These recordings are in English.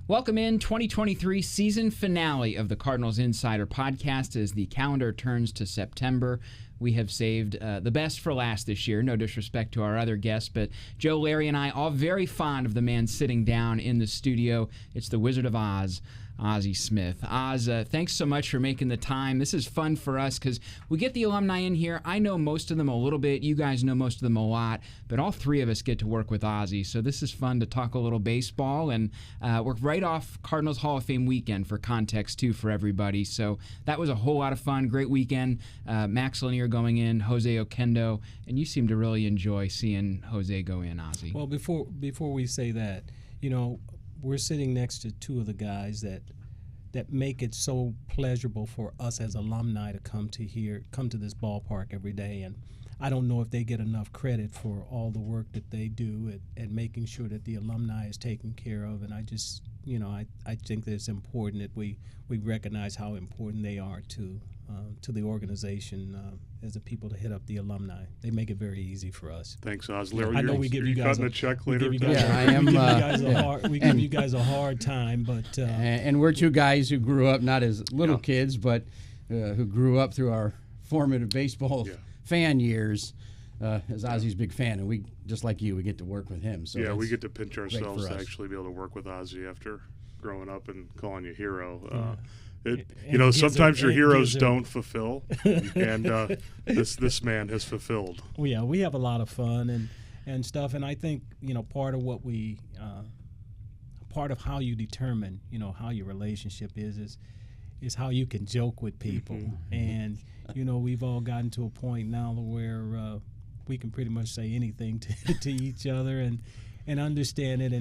Welcome in 2023 season finale of the Cardinals Insider Podcast. As the calendar turns to September, we have saved the best for last this year. No disrespect to our other guests, but Joe, Larry, and I all very fond of the man sitting down in the studio. It's the Wizard of Oz, Ozzie Smith. Oz, thanks so much for making the time. This is fun for us because we get the alumni in here. I know most of them a little bit. You guys know most of them a lot, but all three of us get to work with Ozzie, so this is fun to talk a little baseball, and we're right off Cardinals Hall of Fame weekend for context, too, for everybody. So that was a whole lot of fun. Great weekend. Max Lanier going in, Jose Oquendo, and you seem to really enjoy seeing Jose go in, Ozzie. Well, before we say that, you know, we're sitting next to two of the guys that make it so pleasurable for us as alumni to come to this ballpark every day. And I don't know if they get enough credit for all the work that they do at making sure that the alumni is taken care of. And I just, you know, I think that it's important that we recognize how important they are to the organization as the people to hit up the alumni. They make it very easy for us. Thanks, Oz. Larry, I know we give you guys a check later. We give you guys a hard time, but and we're two guys who grew up not as little kids, but who grew up through our formative baseball fan years. As Ozzie's a big fan, and we, just like you, we get to work with him. So we get to pinch ourselves to actually be able to work with Ozzie after growing up and calling you hero. Sometimes your heroes don't fulfill, and this man has fulfilled. Well, yeah, we have a lot of fun and stuff, and I think, you know, part of how you determine, you know, how your relationship is how you can joke with people. Mm-hmm. And, you know, we've all gotten to a point now where we can pretty much say anything to each other and understand it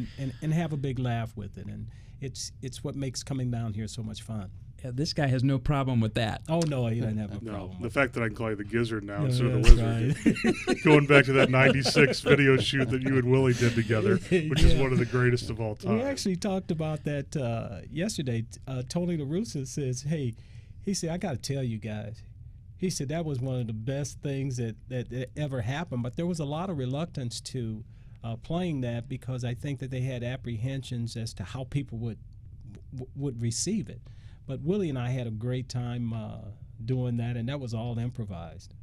and have a big laugh with it. And it's what makes coming down here so much fun. Yeah, this guy has no problem with that. Oh, no, he doesn't have a problem. The fact that I can call you the Gizzard now instead of the Wizard. Right. Going back to that 96 video shoot that you and Willie did together, which is one of the greatest of all time. We actually talked about that yesterday. Tony La Russa says, hey, he said, I got to tell you guys. He said that was one of the best things that ever happened, but there was a lot of reluctance to playing that because I think that they had apprehensions as to how people would receive it. But Willie and I had a great time doing that, and that was all improvised.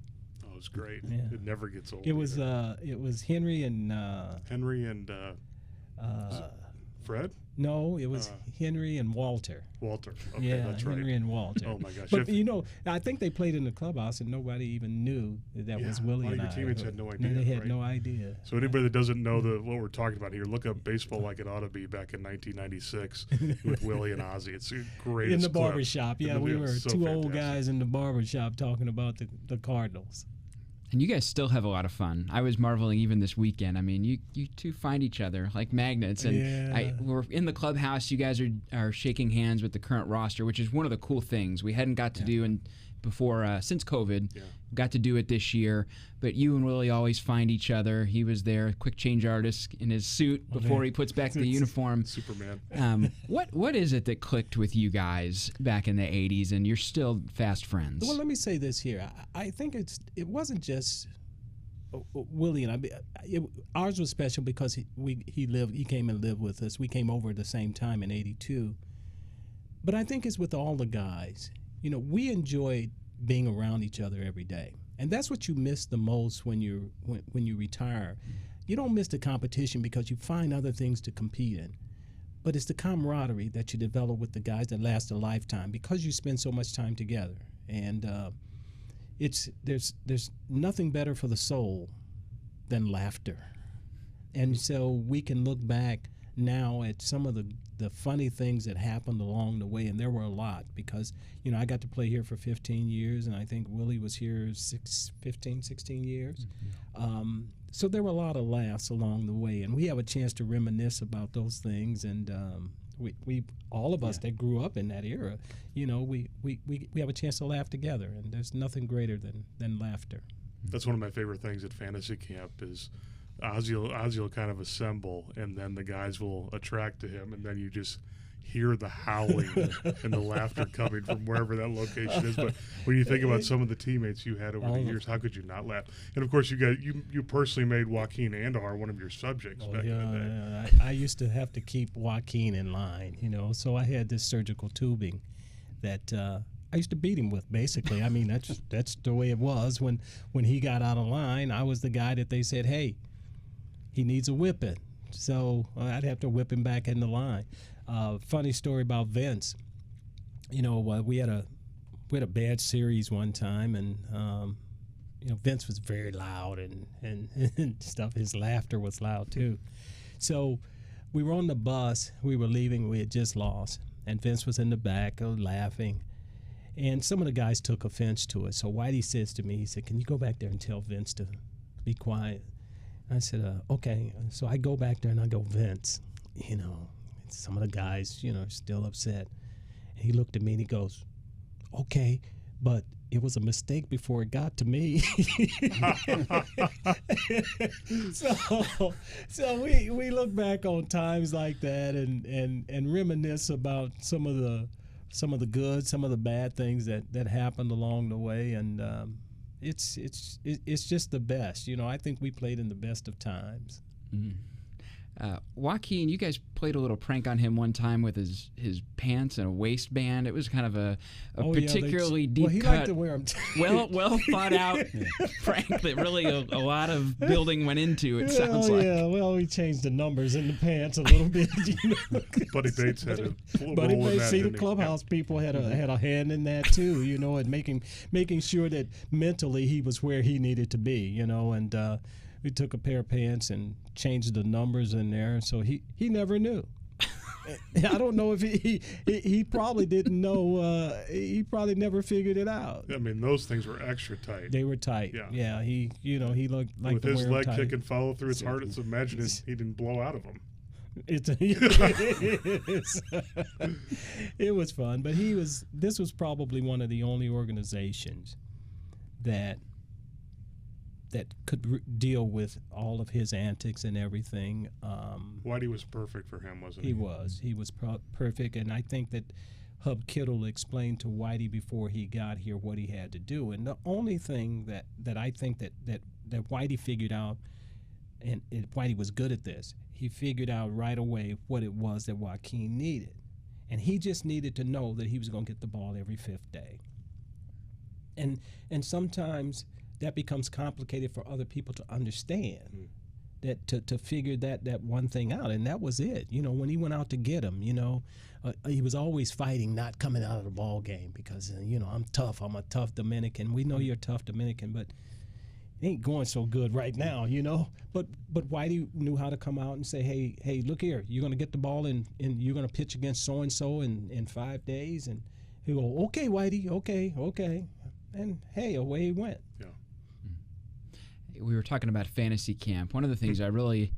Oh, it was great. Yeah. It never gets old. It was Henry and Fred? No, it was Henry and Walter. Walter. Okay, that's right. Henry and Walter. Oh, my gosh. But, you know, I think they played in the clubhouse, and nobody even knew that was Willie and I. Your teammates had no idea. They had no idea. So anybody that doesn't know what we're talking about here, look up Baseball Like It Ought to Be back in 1996 with Willie and Ozzie. It's the greatest in the clip. barbershop. Yeah, we were so two fantastic. old guys in the barbershop talking about the Cardinals. And you guys still have a lot of fun. I was marveling even this weekend. I mean, you two find each other like magnets. And we're in the clubhouse. You guys are shaking hands with the current roster, which is one of the cool things we hadn't got to do before since COVID. Yeah. Got to do it this year. But you and Willie always find each other. He was there, quick change artist in his suit before he puts back the uniform. Superman. What is it that clicked with you guys back in the 80s, and you're still fast friends? Well, let me say this here. I think it wasn't just Willie and I. Ours was special because he came and lived with us. We came over at the same time in '82. But I think it's with all the guys. You know, we enjoyed being around each other every day, and that's what you miss the most when you retire. You don't miss the competition because you find other things to compete in, but it's the camaraderie that you develop with the guys that last a lifetime because you spend so much time together. And there's nothing better for the soul than laughter, and so we can look back now at some of the funny things that happened along the way, and there were a lot because, you know, I got to play here for 15 years, and I think Willie was here 16 years. Mm-hmm. So there were a lot of laughs along the way, and we have a chance to reminisce about those things, and we all of us that grew up in that era, you know, we have a chance to laugh together, and there's nothing greater than laughter. That's one of my favorite things at fantasy camp is Ozzie will kind of assemble, and then the guys will attract to him, and then you just hear the howling and the laughter coming from wherever that location is. But when you think about some of the teammates you had over the years, how could you not laugh? And of course, you personally made Joaquin Andahar one of your subjects back in the day. I used to have to keep Joaquin in line, so I had this surgical tubing that I used to beat him with, basically. I mean, that's the way it was. When he got out of line, I was the guy that they said, hey, he needs a whipping. So I'd have to whip him back in the line. Funny story about Vince. We had a bad series one time, and Vince was very loud and stuff. His laughter was loud too. So we were on the bus. We were leaving. We had just lost, and Vince was in the back laughing. And some of the guys took offense to it. So Whitey says to me, he said, "Can you go back there and tell Vince to be quiet?" I said, "Okay." So I go back there and I go, "Vince, some of the guys, are still upset." And he looked at me and he goes, "Okay, but it was a mistake before it got to me." So we look back on times like that and reminisce about some of the good, some of the bad things that happened along the way, and it's just the best. I think we played in the best of times. Mm-hmm. Joaquin, you guys played a little prank on him one time with his pants and a waistband. It was kind of a particularly deep cut. He liked to wear them. well thought out prank that really a lot of building went into. It sounds like. Yeah, well, we changed the numbers in the pants a little bit. Buddy Bates had a Buddy role in Bates, that. the clubhouse people had a hand in that too. And making sure that mentally he was where he needed to be. And. We took a pair of pants and changed the numbers in there, so he never knew. I don't know if he probably didn't know. He probably never figured it out. I mean, those things were extra tight. They were tight. Yeah. He looked like with his leg kick and follow through. It's hard to imagine he didn't blow out of them. It was fun, but this was probably one of the only organizations that could deal with all of his antics and everything. Whitey was perfect for him, wasn't he? He was perfect, and I think that Hub Kittle explained to Whitey before he got here what he had to do. And the only thing that I think that Whitey figured out, and Whitey was good at this, he figured out right away what it was that Joaquin needed. And he just needed to know that he was going to get the ball every fifth day. And sometimes that becomes complicated for other people to understand, that to figure that one thing out, and that was it. When he went out to get him, he was always fighting not coming out of the ball game because I'm tough. I'm a tough Dominican. We know you're a tough Dominican, but it ain't going so good right now, But Whitey knew how to come out and say, hey, look here, you're gonna get the ball and you're gonna pitch against so and so in 5 days, and he go, okay, Whitey, okay, and hey, away he went. Yeah. We were talking about fantasy camp. One of the things I really,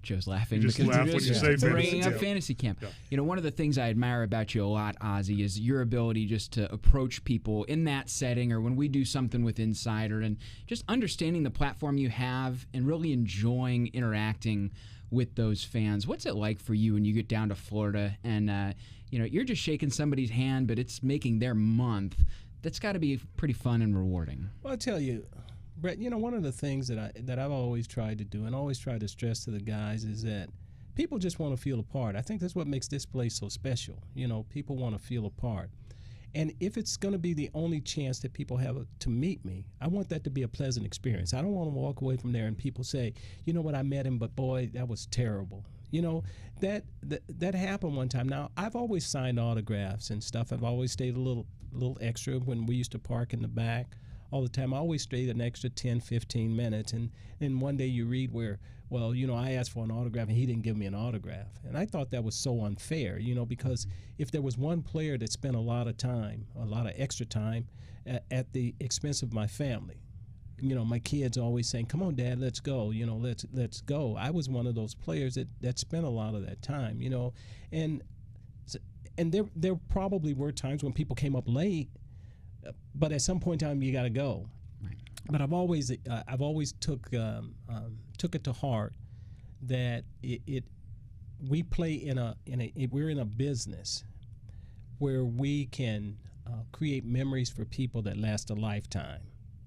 Joe's laughing you just because laugh when you say bringing up fantasy camp. Yeah. One of the things I admire about you a lot, Ozzie, is your ability just to approach people in that setting, or when we do something with Insider, and just understanding the platform you have and really enjoying interacting with those fans. What's it like for you when you get down to Florida and you're just shaking somebody's hand, but it's making their month? That's got to be pretty fun and rewarding. Well, I'll tell you, Brett, one of the things that I've always tried to do and always tried to stress to the guys is that people just want to feel a part. I think that's what makes this place so special. People want to feel a part. And if it's going to be the only chance that people have to meet me, I want that to be a pleasant experience. I don't want to walk away from there and people say, you know what, I met him, but boy, that was terrible. That happened one time. Now, I've always signed autographs and stuff. I've always stayed a little extra when we used to park in the back all the time. I always stayed an extra 10, 15 minutes. And then one day you read where, I asked for an autograph and he didn't give me an autograph. And I thought that was so unfair, because if there was one player that spent a lot of extra time at the expense of my family, my kids always saying, come on, Dad, let's go, let's go. I was one of those players that spent a lot of that time, and there probably were times when people came up late, but at some point in time you got to go. Right. But I've always took it to heart that we play we're in a business where we can create memories for people that last a lifetime.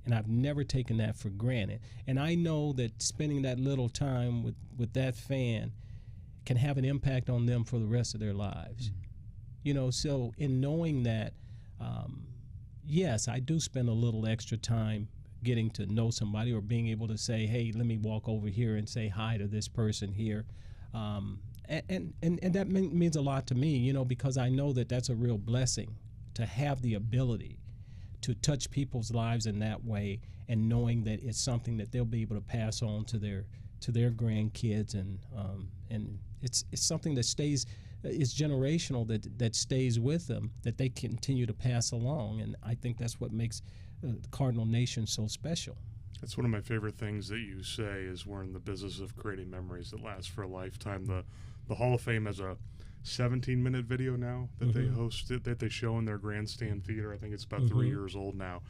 And I've never taken that for granted. And I know that spending that little time with that fan can have an impact on them for the rest of their lives. Mm-hmm. So in knowing that, yes, I do spend a little extra time getting to know somebody or being able to say, hey, let me walk over here and say hi to this person here. And that means a lot to me, because I know that that's a real blessing to have the ability to touch people's lives in that way, and knowing that it's something that they'll be able to pass on to their grandkids, and it's something that stays, it's generational, that stays with them, that they continue to pass along, and I think that's what makes the Cardinal Nation so special. That's one of my favorite things that you say, is we're in the business of creating memories that last for a lifetime. The Hall of Fame has a 17-minute video now that they hosted, that they show in their grandstand theater. I think it's about 3 years old now,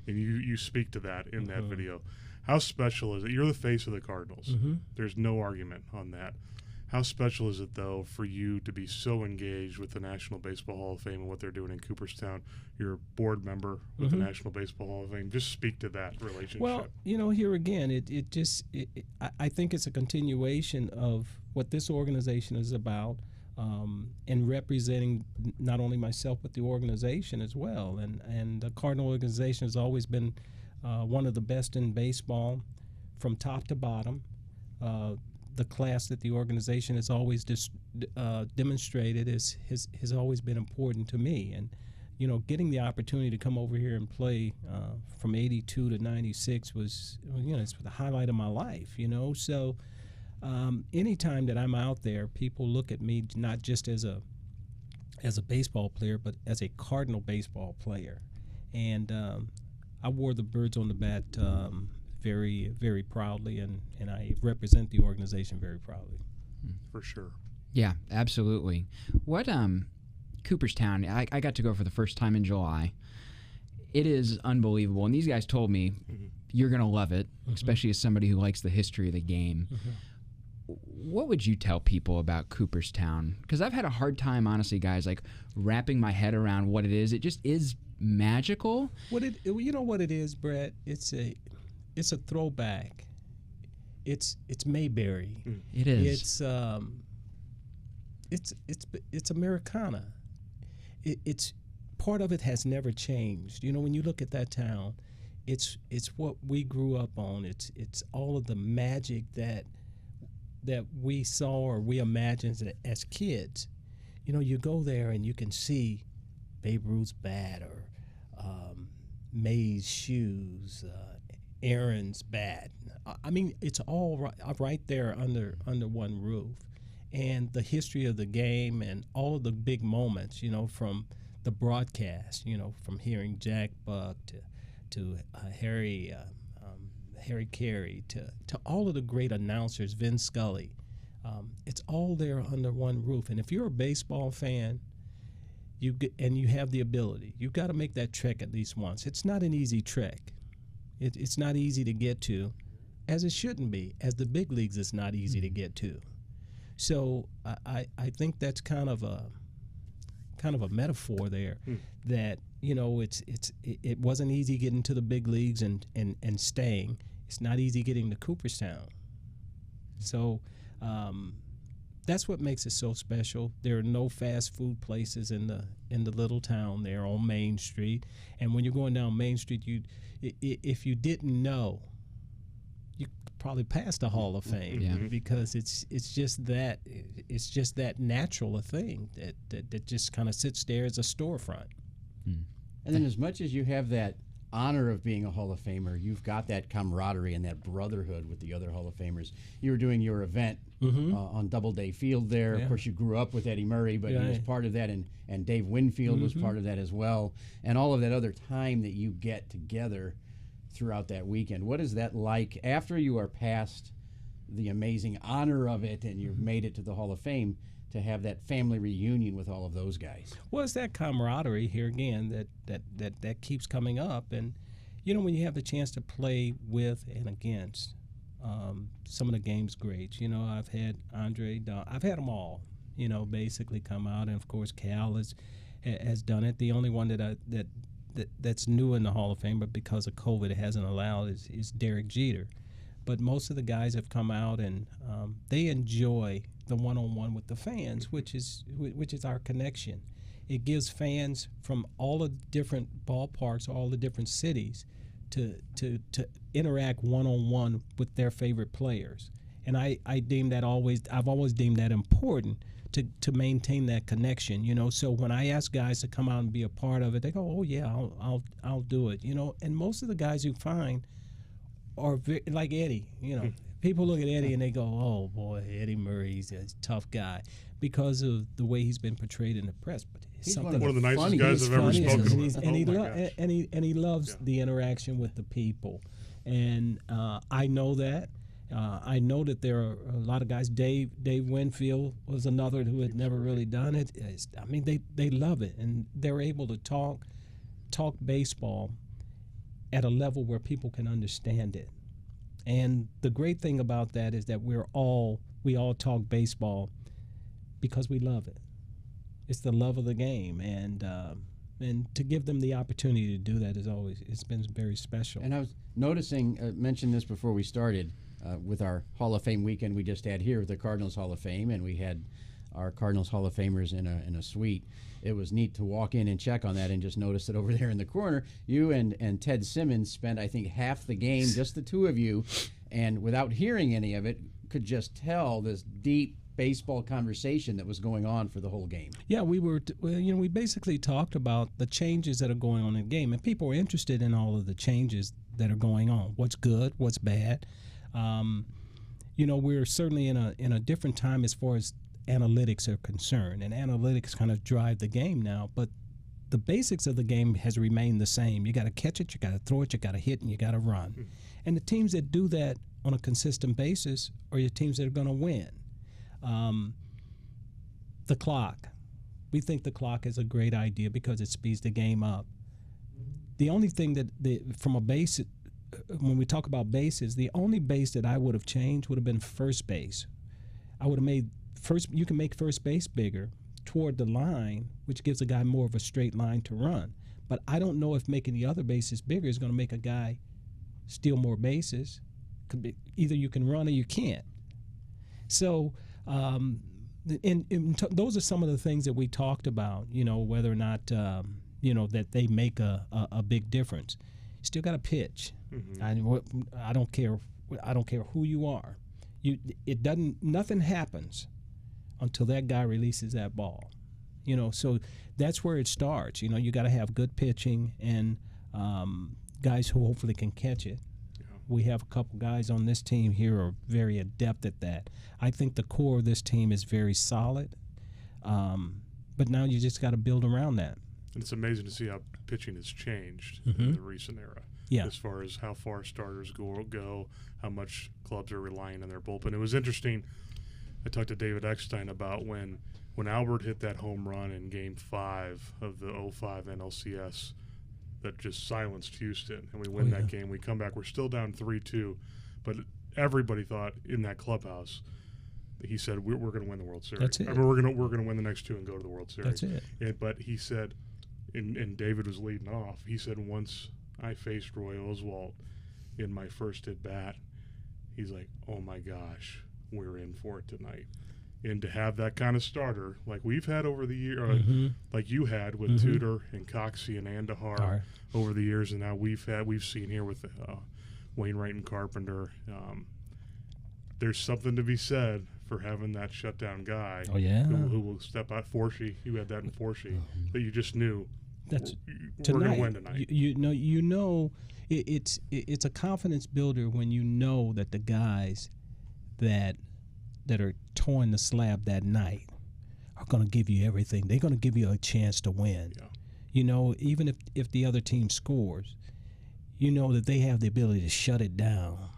and you speak to that in that video. How special is it? You're the face of the Cardinals. There's no argument on that. How special is it, though, for you to be so engaged with the National Baseball Hall of Fame and what they're doing in Cooperstown? You're a board member with the National Baseball Hall of Fame. Just speak to that relationship. Well, here again, I think it's a continuation of what this organization is about, and representing not only myself but the organization as well. And the Cardinal organization has always been one of the best in baseball from top to bottom. The class that the organization has always demonstrated has always been important to me. And, getting the opportunity to come over here and play from 82 to 96 was, it's the highlight of my life, So anytime that I'm out there, people look at me not just as a baseball player, but as a Cardinal baseball player. And I wore the birds on the bat very, very proudly, and I represent the organization very proudly. For sure. Yeah, absolutely. What Cooperstown, I got to go for the first time in July. It is unbelievable, and these guys told me you're going to love it, especially as somebody who likes the history of the game. What would you tell people about Cooperstown? Because I've had a hard time, honestly, guys, like wrapping my head around what it is. It just is magical. You know what it is, Brett? It's a throwback. It's Mayberry. It is. It's Americana. It's part of it has never changed. When you look at that town, it's what we grew up on. It's all of the magic that we saw or we imagined as kids. You go there and you can see Babe Ruth's bat, or May's shoes, Aaron's bat. I mean, it's all right there under one roof. And the history of the game and all of the big moments, from the broadcast, from hearing Jack Buck to Harry Carey to all of the great announcers, Vin Scully. It's all there under one roof. And if you're a baseball fan, you have the ability, you've got to make that trek at least once. It's not an easy trek. It's not easy to get to, as it shouldn't be. As the big leagues, it's not easy to get to. So I think that's kind of a metaphor there, that it wasn't easy getting to the big leagues and staying. It's not easy getting to Cooperstown. So that's what makes it so special. There are no fast food places in the little town there on Main Street. And when you're going down Main Street, if you didn't know, you probably passed the Hall of Fame, because it's just that natural a thing that just kind of sits there as a storefront. And then, as much as you have that honor of being a Hall of Famer, you've got that camaraderie and that brotherhood with the other Hall of Famers. You were doing your event on Doubleday Field there. Of course, you grew up with Eddie Murray, but he was part of that, and Dave Winfield was part of that as well, and all of that other time that you get together throughout that weekend. What is that like after you are past the amazing honor of it and you've made it to the Hall of Fame, to have that family reunion with all of those guys? Well, it's that camaraderie here again that keeps coming up, and You know, when you have the chance to play with and against some of the game's greats, you know, I've had Andre, I've had them all, you know, basically come out, and of course Cal has done it. The only one that's new in the Hall of Fame, but because of COVID it hasn't allowed, is Derek Jeter. But most of the guys have come out, and they enjoy the one-on-one with the fans, which is our connection. It gives fans from all the different ballparks, all the different cities, to interact one-on-one with their favorite players. And I've always deemed that important to maintain that connection, you know. So when I ask guys to come out and be a part of it, they go, "Oh yeah, I'll do it," you know. And most of the guys you find are like Eddie, you know. People look at Eddie and they go, "Oh boy, Eddie Murray, he's a tough guy," because of the way he's been portrayed in the press. But he's one of the nicest guys I've ever spoken with. And he loves the interaction with the people, and I know that. I know that there are a lot of guys. Dave Winfield was another who had never really done it. I mean, they love it, and they're able to talk baseball at a level where people can understand it. And the great thing about that is that we all talk baseball because we love it. It's the love of the game, and to give them the opportunity to do that it's been very special. And I was noticing, mentioned this before we started, with our Hall of Fame weekend we just had here at the Cardinals Hall of Fame, and we had our Cardinals Hall of Famers in a suite. It was neat to walk in and check on that and just notice that over there in the corner, you and Ted Simmons spent, I think, half the game, just the two of you, and without hearing any of it, could just tell this deep baseball conversation that was going on for the whole game. Yeah, we basically talked about the changes that are going on in the game, and people are interested in all of the changes that are going on. What's good, what's bad. You know, we're certainly in a different time as far as analytics are concerned, and analytics kind of drive the game now, but the basics of the game has remained the same. You got to catch it, you got to throw it, you got to hit, and you got to run. And the teams that do that on a consistent basis are your teams that are going to win. The clock. We think the clock is a great idea because it speeds the game up. The only thing from a base, when we talk about bases, the only base that I would have changed would have been first base. I would have made you can make first base bigger toward the line, which gives a guy more of a straight line to run. But I don't know if making the other bases bigger is going to make a guy steal more bases. Could be either you can run or you can't. So, those are some of the things that we talked about. You know, whether or not that they make a big difference. Still got to pitch. I don't care. I don't care who you are. Nothing happens until that guy releases that ball. You know, so that's where it starts. You know, you got to have good pitching and guys who hopefully can catch it. Yeah. We have a couple guys on this team here who are very adept at that. I think the core of this team is very solid, but now you just got to build around that. And it's amazing to see how pitching has changed in the recent era. Yeah. As far as how far starters go, how much clubs are relying on their bullpen. It was interesting. I talked to David Eckstein about when Albert hit that home run in Game 5 of the 05 NLCS that just silenced Houston, and we win that game. We come back. We're still down 3-2, but everybody thought in that clubhouse, he said, we're going to win the World Series. That's it. I mean, we're going to win the next two and go to the World Series. That's it. But he said, and David was leading off, he said, once I faced Roy Oswalt in my first at bat, he's like, oh my gosh, we're in for it tonight. And to have that kind of starter like we've had over the year, like you had with Tudor and Coxey and Andahar over the years, and now we've seen here with Wainwright and Carpenter. There's something to be said for having that shutdown guy. Oh yeah, who will step out. Forshee, you had that in Forshee, that you just knew. That's we're going to win tonight. You know, it's a confidence builder when you know that the guys that are towing the slab that night are going to give you everything. They're going to give you a chance to win. Yeah. You know, even if the other team scores, you know that they have the ability to shut it down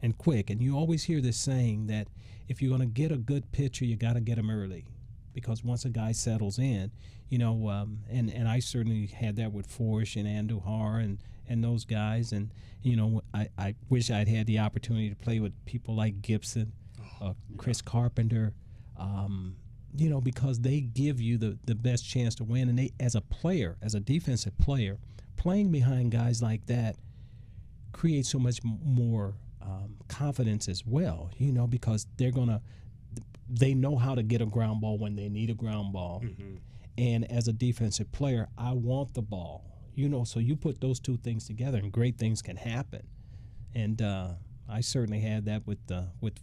and quick. And you always hear this saying that if you're going to get a good pitcher, you got to get him early. because once a guy settles in, and I certainly had that with Forsh and Andujar and those guys, and I wish I'd had the opportunity to play with people like Gibson, Chris Carpenter, because they give you the best chance to win, and they, as a player, as a defensive player, playing behind guys like that creates so much more confidence as well, because they know how to get a ground ball when they need a ground ball. Mm-hmm. And as a defensive player, I want the ball, so you put those two things together and great things can happen. And I certainly had that with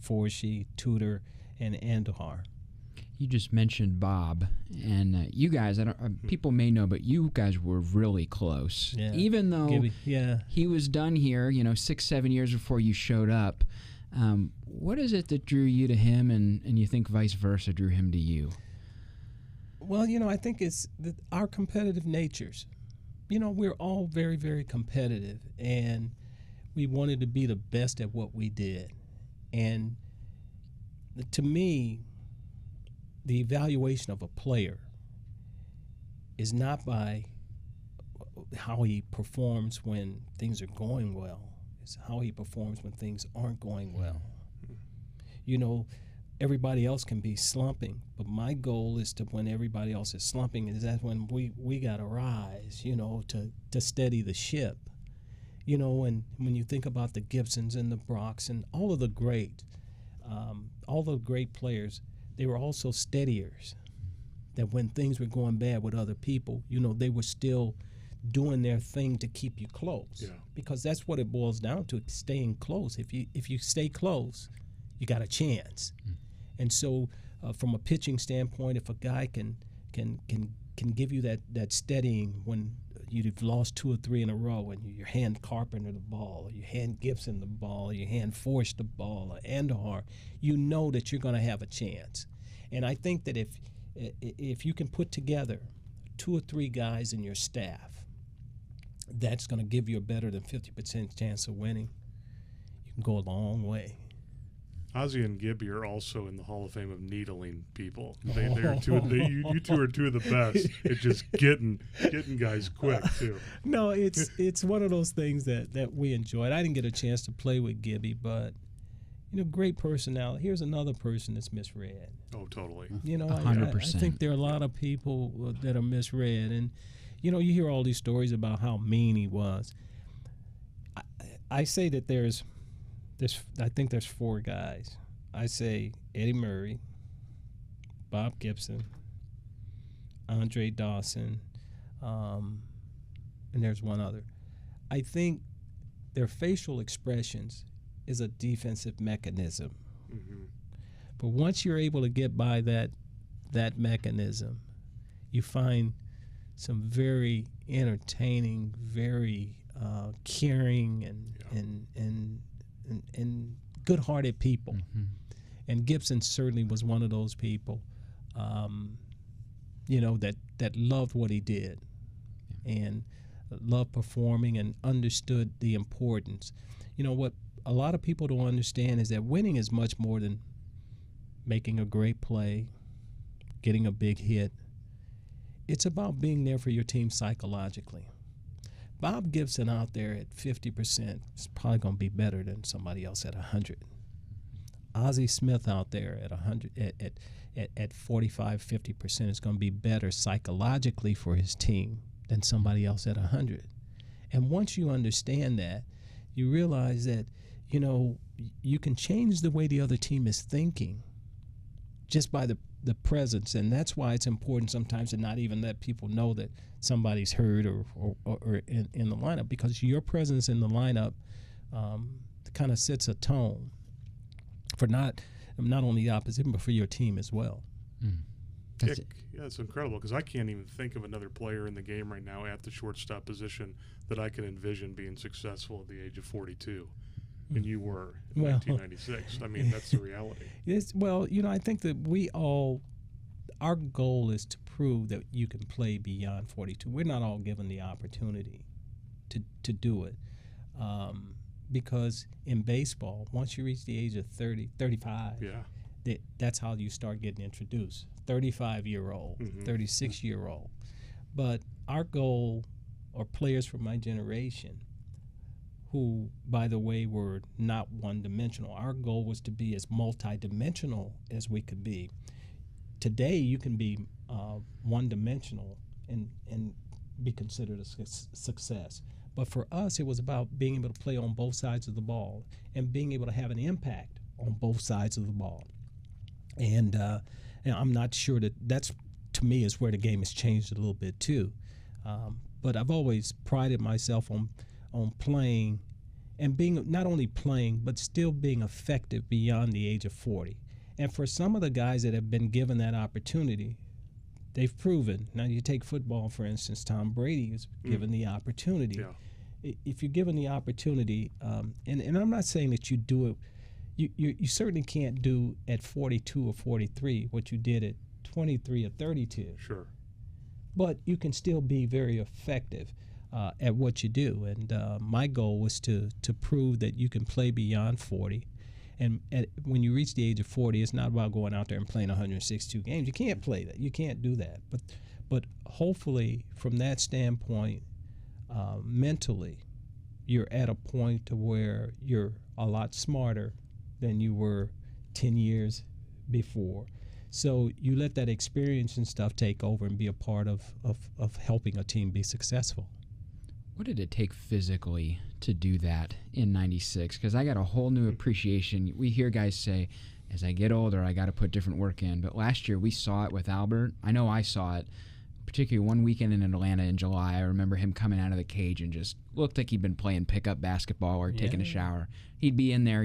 Forshee, Tudor, and Andujar. You just mentioned Bob, and you guys, people may know, but you guys were really close. Yeah. Even though Gibby, he was done here, 6-7 years before you showed up. What is it that drew you to him, and you think vice versa drew him to you? Well, I think it's our competitive natures. We're all very, very competitive, and we wanted to be the best at what we did. And to me, the evaluation of a player is not by how he performs when things are going well. It's how he performs when things aren't going well. Everybody else can be slumping, but my goal is to, when everybody else is slumping, is that when we got to rise, to steady the ship. And when you think about the Gibsons and the Brocks and all the great players, they were also steadiers, that when things were going bad with other people, they were still doing their thing to keep you close. Yeah. Because that's what it boils down to, staying close. If you stay close, you got a chance. Mm. And so from a pitching standpoint, if a guy can give you that steadying when you've lost 2 or 3 in a row, and your hand Carpenter the ball, or your hand Gibson the ball, or your hand Force the ball, or Andujar, that you're going to have a chance. And I think that if you can put together 2 or 3 guys in your staff, that's going to give you a better than 50% chance of winning. You can go a long way. Ozzie and Gibby are also in the Hall of Fame of needling people. They're you two are two of the best at just getting guys quick too. No, it's one of those things that we enjoyed. I didn't get a chance to play with Gibby, but great personality. Here's another person that's misread. Oh, totally. 100%. I think there are a lot of people that are misread, and you hear all these stories about how mean he was. I say that I think there's 4 guys. I say Eddie Murray, Bob Gibson, Andre Dawson, and there's one other. I think their facial expressions is a defensive mechanism. Mm-hmm. But once you're able to get by that mechanism, you find some very entertaining, very caring and good-hearted people. Mm-hmm. And Gibson certainly was one of those people, that loved what he did, and loved performing and understood the importance. What a lot of people don't understand is that winning is much more than making a great play, getting a big hit. It's about being there for your team psychologically. Bob Gibson out there at 50% is probably going to be better than somebody else at 100. Ozzie Smith out there at 100, at 45, 50% is going to be better psychologically for his team than somebody else at 100. And once you understand that, you realize that, you can change the way the other team is thinking just by the presence. And that's why it's important sometimes to not even let people know that somebody's hurt or in the lineup, because your presence in the lineup kind of sets a tone for not only the opposition, but for your team as well. Mm. It's incredible, because I can't even think of another player in the game right now at the shortstop position that I can envision being successful at the age of 42. And you were in 1996. I mean, that's the reality. I think that our goal is to prove that you can play beyond 42. We're not all given the opportunity to do it. Because in baseball, once you reach the age of 30, 35, that's how you start getting introduced. 35-year-old, 36-year-old. But our goal, or players from my generation, who, by the way, were not one-dimensional, our goal was to be as multi-dimensional as we could be. Today, you can be one-dimensional and be considered a success. But for us, it was about being able to play on both sides of the ball and being able to have an impact on both sides of the ball. And I'm not sure that's, to me, is where the game has changed a little bit too. But I've always prided myself on playing and being not only playing, but still being effective beyond the age of 40. And for some of the guys that have been given that opportunity, they've proven. Now, you take football, for instance, Tom Brady was given the opportunity. Yeah. If you're given the opportunity, and I'm not saying that you do it, you certainly can't do at 42 or 43 what you did at 23 or 32. Sure. But you can still be very effective at what you do. And my goal was to prove that you can play beyond 40. And when you reach the age of 40, it's not about going out there and playing 162 games. You can't play that. You can't do that. But hopefully, from that standpoint, mentally, you're at a point to where you're a lot smarter than you were 10 years before. So you let that experience and stuff take over and be a part of helping a team be successful. What did it take physically to do that in '96? Because I got a whole new appreciation. We hear guys say, as I get older, I got to put different work in. But last year we saw it with Albert. I know I saw it, particularly one weekend in Atlanta in July. I remember him coming out of the cage and just looked like he'd been playing pickup basketball or taking a shower. He'd be in there,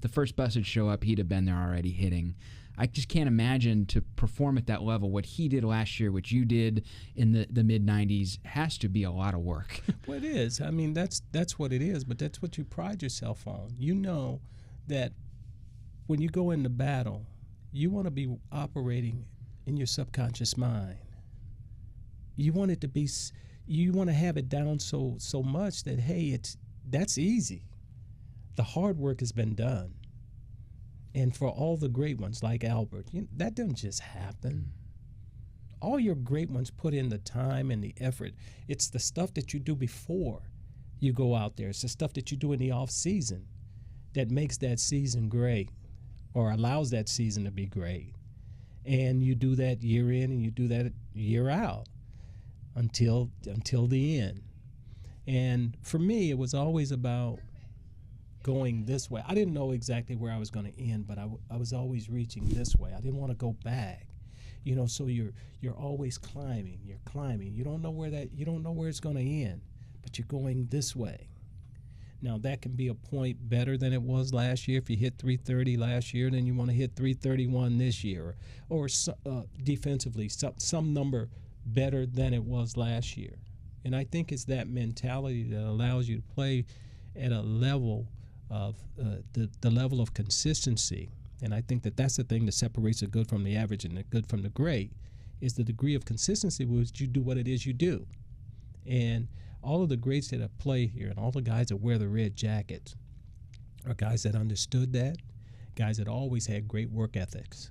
the first bus would show up, he'd have been there already hitting. I just can't imagine to perform at that level. What he did last year, what you did in the mid-'90s, has to be a lot of work. Well, it is. I mean, that's what it is, but that's what you pride yourself on. You know that when you go into battle, you want to be operating in your subconscious mind. You want it to be, you want to have it down so much that, hey, that's easy. The hard work has been done. And for all the great ones like Albert, that doesn't just happen. All your great ones put in the time and the effort. It's the stuff that you do before you go out there. It's the stuff that you do in the off season that makes that season great or allows that season to be great. And you do that year in and you do that year out until the end. And for me, it was always about going this way. I didn't know exactly where I was going to end, but I was always reaching this way. I didn't want to go back. So you're always climbing. You're climbing. You don't know where it's going to end, but you're going this way. Now that can be a point better than it was last year. If you hit 330 last year, then you want to hit 331 this year, or defensively some number better than it was last year. And I think it's that mentality that allows you to play at a level of the level of consistency. And I think that's the thing that separates the good from the average and the good from the great, is the degree of consistency with which you do what it is you do. And all of the greats that have played here and all the guys that wear the red jackets are guys that understood that, guys that always had great work ethics.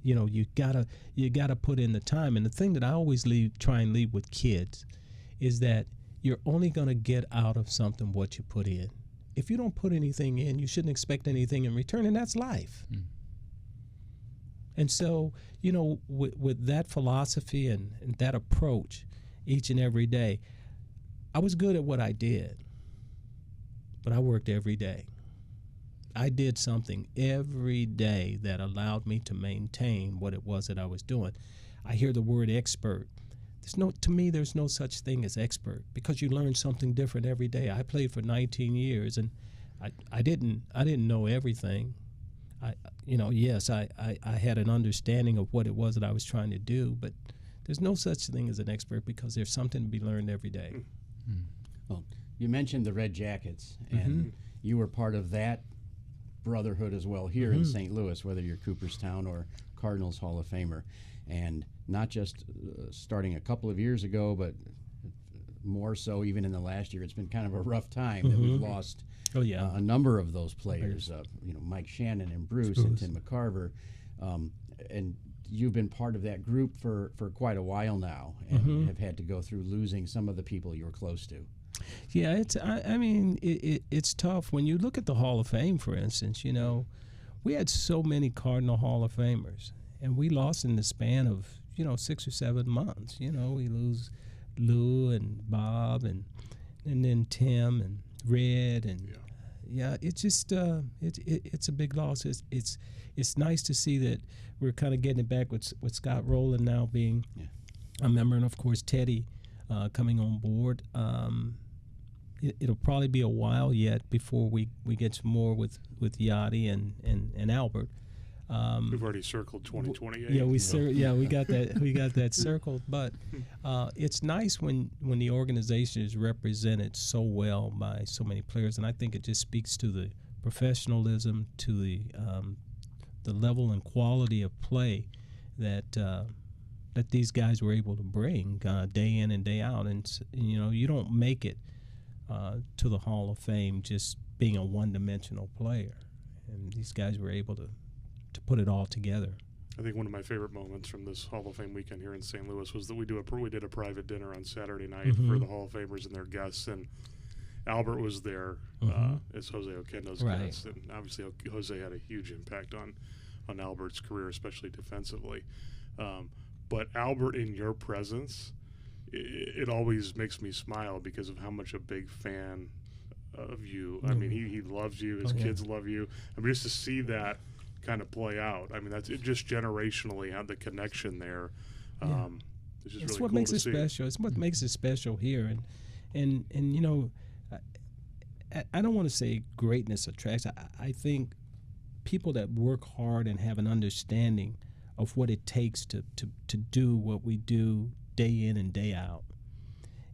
You gotta put in the time. And the thing that I always try and leave with kids is that you're only gonna get out of something what you put in. If you don't put anything in, you shouldn't expect anything in return, and that's life. And so, with that philosophy and that approach each and every day, I was good at what I did, but I worked every day. I did something every day that allowed me to maintain what it was that I was doing. I hear the word expert. To me, there's no such thing as expert, because you learn something different every day. I played for 19 years, and I didn't know everything. Yes, I had an understanding of what it was that I was trying to do, but there's no such thing as an expert, because there's something to be learned every day. Well, you mentioned the Red Jackets, and you were part of that brotherhood as well here in St. Louis, whether you're Cooperstown or Cardinals Hall of Famer. And not just starting a couple of years ago, but more so even in the last year. It's been kind of a rough time that we've lost a number of those players. Mike Shannon and Bruce and Tim McCarver. And you've been part of that group for quite a while now, and have had to go through losing some of the people you were close to. Yeah, it's tough. When you look at the Hall of Fame, for instance, we had so many Cardinal Hall of Famers, and we lost in the span of 6 or 7 months. We lose Lou and Bob and then Tim and Red and it's just it's a big loss. It's nice to see that we're kind of getting it back with Scott Rowland now being a member, and of course Teddy coming on board. It'll probably be a while yet before we get some more with Yachty and Albert. We've already circled 2028. Yeah, we got that circled. But it's nice when the organization is represented so well by so many players, and I think it just speaks to the professionalism, to the level and quality of play that these guys were able to bring day in and day out. And you don't make it to the Hall of Fame just being a one-dimensional player, and these guys were able to put it all together. I think one of my favorite moments from this Hall of Fame weekend here in St. Louis was that we did a private dinner on Saturday night for the Hall of Famers and their guests, and Albert was there as Jose Oquendo's guest, and obviously Jose had a huge impact on Albert's career, especially defensively. But Albert, in your presence, it always makes me smile because of how much a big fan of you. I mean, he loves you. His kids love you. I mean, just to see that kind of play out. I mean, that's it. Just generationally, how the connection there. It's just really what cool makes to it see. special. It's what makes it special here, and I don't want to say greatness attracts. I think people that work hard and have an understanding of what it takes to do what we do day in and day out,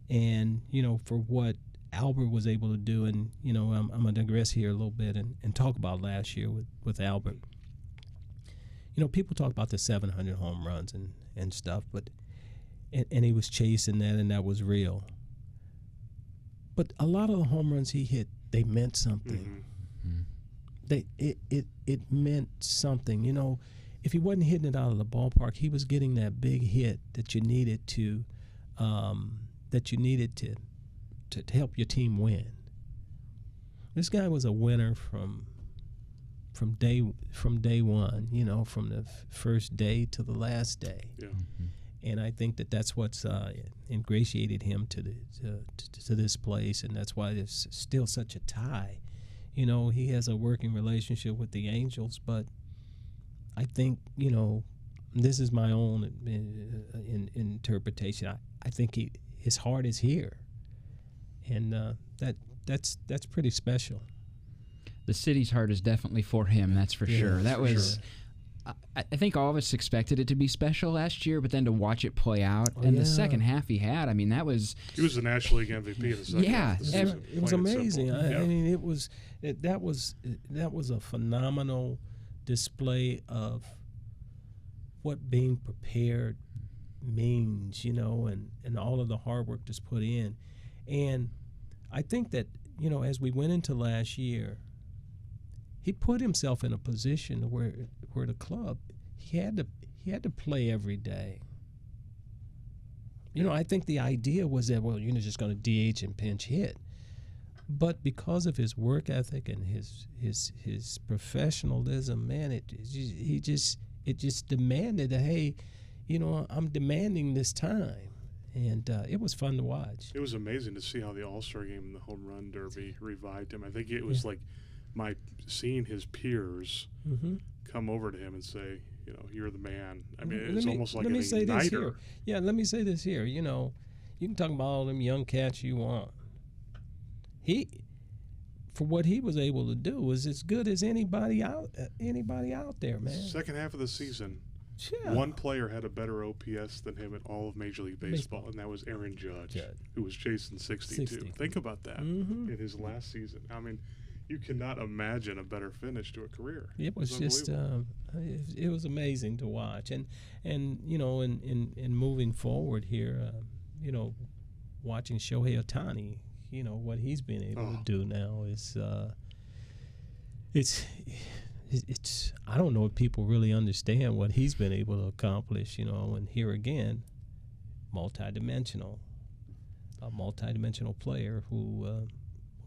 and for what Albert was able to do, and I'm gonna digress here a little bit and talk about last year with Albert. People talk about the 700 home runs and stuff, but and he was chasing that, and that was real. But a lot of the home runs he hit, they meant something. It meant something. If he wasn't hitting it out of the ballpark, he was getting that big hit that you needed to help your team win. This guy was a winner from day one, from the first day to the last day. Yeah. And I think that's what's ingratiated him to this place, and that's why there's still such a tie. He has a working relationship with the Angels, but I think this is my own interpretation. I think his heart is here, and that's pretty special. The city's heart is definitely for him, that's for sure. That was, I think all of us expected it to be special last year, but then to watch it play out, the second half he had, I mean, that was... He was the National League MVP in the second half of the season. It was amazing. I mean, that was a phenomenal display of what being prepared means, and all of the hard work that's put in. And I think that, as we went into last year, he put himself in a position where the club, he had to play every day. I think the idea was that, well, you're just going to DH and pinch hit. But because of his work ethic and his professionalism, man, it just demanded that, hey, I'm demanding this time. And it was fun to watch. It was amazing to see how the All-Star game and the Home Run Derby revived him. I think it was like seeing his peers come over to him and say, you're the man. I mean, it's almost like an igniter. Yeah, let me say this here. You can talk about all them young cats you want. For what he was able to do, was as good as anybody out there, man. Second half of the season, one player had a better OPS than him in all of Major League Baseball, and that was Aaron Judge, who was chasing 62. Think about that in his last season. I mean, you cannot imagine a better finish to a career. It was just it was amazing to watch, and in moving forward here, watching Shohei Ohtani, what he's been able to do now is I don't know if people really understand what he's been able to accomplish, and here again, a multidimensional player who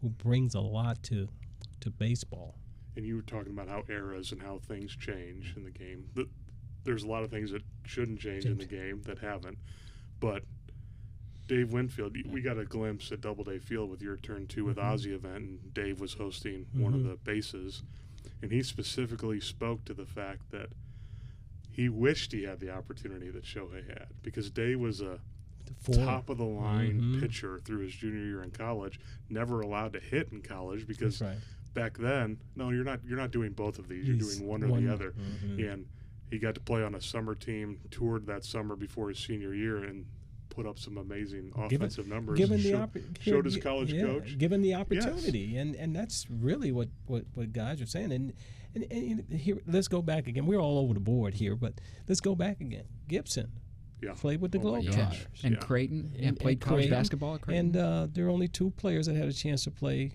brings a lot to baseball. And you were talking about how eras and how things change in the game. There's a lot of things that shouldn't change in the game that haven't. But Dave Winfield, we got a glimpse at Doubleday Field with your Turn 2 with Ozzie event, and Dave was hosting one of the bases. And he specifically spoke to the fact that he wished he had the opportunity that Shohei had, because Dave was a top-of-the-line pitcher through his junior year in college, never allowed to hit in college because back then, no, you're not doing both of these. You're doing one or the other. And he got to play on a summer team, toured that summer before his senior year, and put up some amazing offensive numbers. Showed his college coach. Given the opportunity, and that's really what guys are saying. And here, let's go back again. We're all over the board here, but let's go back again. Gibson. Yeah. Played with the Globetrotters. And Creighton. And played college Creighton. basketball at Creighton. And there are only 2 players that had a chance to play.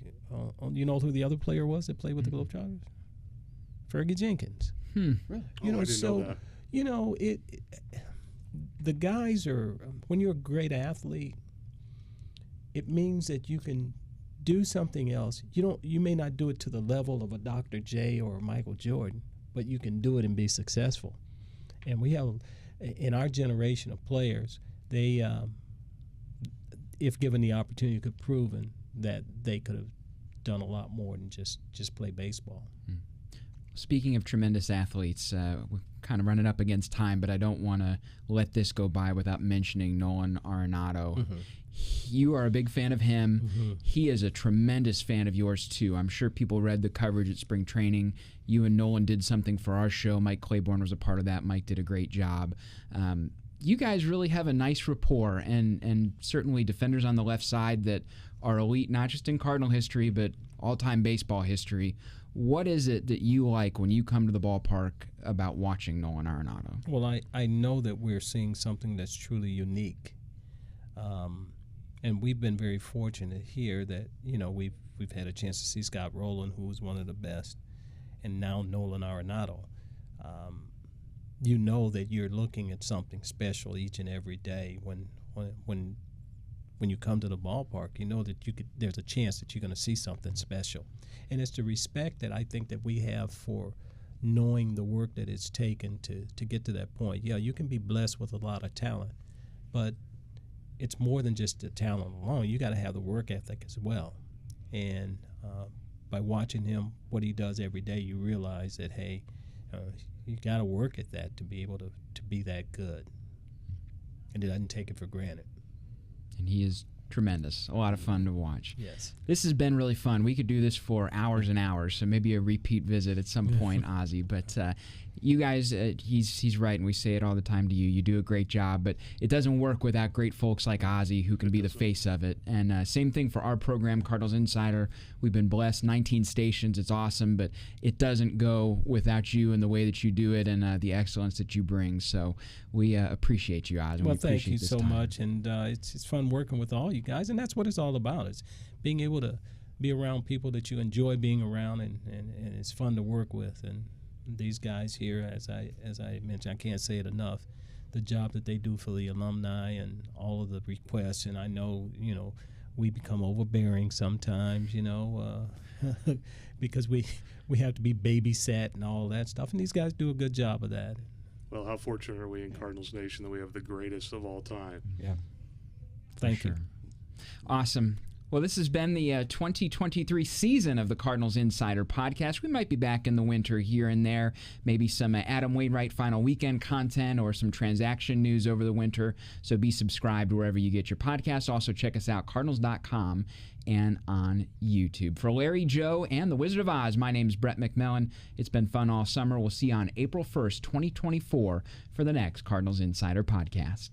You know who the other player was that played with the Globetrotters? Fergie Jenkins. Really? I didn't know that. The guys are, when you're a great athlete, it means that you can do something else. You may not do it to the level of a Dr. J or a Michael Jordan, but you can do it and be successful. And we have, in our generation of players, they, if given the opportunity, could proven that they could have done a lot more than just play baseball. Speaking of tremendous athletes, we're kind of running up against time, but I don't want to let this go by without mentioning Nolan Arenado. You are a big fan of him. He is a tremendous fan of yours, too. I'm sure people read the coverage at spring training. You and Nolan did something for our show. Mike Claiborne was a part of that. Mike did a great job. You guys really have a nice rapport, and certainly defenders on the left side that are elite, not just in Cardinal history, but all-time baseball history. What is it that you like when you come to the ballpark about watching Nolan Arenado? Well, I know that we're seeing something that's truly unique. And we've been very fortunate here that, we've had a chance to see Scott Rowland, who was one of the best, and now Nolan Arenado. You know that you're looking at something special each and every day when you come to the ballpark. You know that there's a chance that you're going to see something special. And it's the respect that I think that we have for knowing the work that it's taken to get to that point. Yeah, you can be blessed with a lot of talent, but it's more than just the talent alone. You got to have the work ethic as well. And by watching him, what he does every day, you realize that, hey, you got to work at that to be able to be that good. And he doesn't take it for granted. And he is tremendous. A lot of fun to watch. Yes. This has been really fun. We could do this for hours and hours, so maybe a repeat visit at some point, Ozzie. But you guys, he's right, and we say it all the time to you. You do a great job, but it doesn't work without great folks like Ozzie who can be the face of it. And same thing for our program, Cardinals Insider. We've been blessed, 19 stations. It's awesome, but it doesn't go without you and the way that you do it and the excellence that you bring. So we appreciate you, Ozzie. Well, thank you so much, and it's fun working with all you guys, and that's what it's all about. It's being able to be around people that you enjoy being around, and it's fun to work with. And these guys here, as I mentioned, I can't say it enough, the job that they do for the alumni and all of the requests. And I know, we become overbearing sometimes, because we have to be babysat and all that stuff. And these guys do a good job of that. Well, how fortunate are we in Cardinals Nation that we have the greatest of all time? Yeah. Thank you. Awesome. Well, this has been the 2023 season of the Cardinals Insider Podcast. We might be back in the winter here and there, maybe some Adam Wainwright final weekend content or some transaction news over the winter. So be subscribed wherever you get your podcasts. Also, check us out, cardinals.com and on YouTube. For Larry, Joe, and the Wizard of Oz, my name is Brett McMillan. It's been fun all summer. We'll see you on April 1st, 2024 for the next Cardinals Insider Podcast.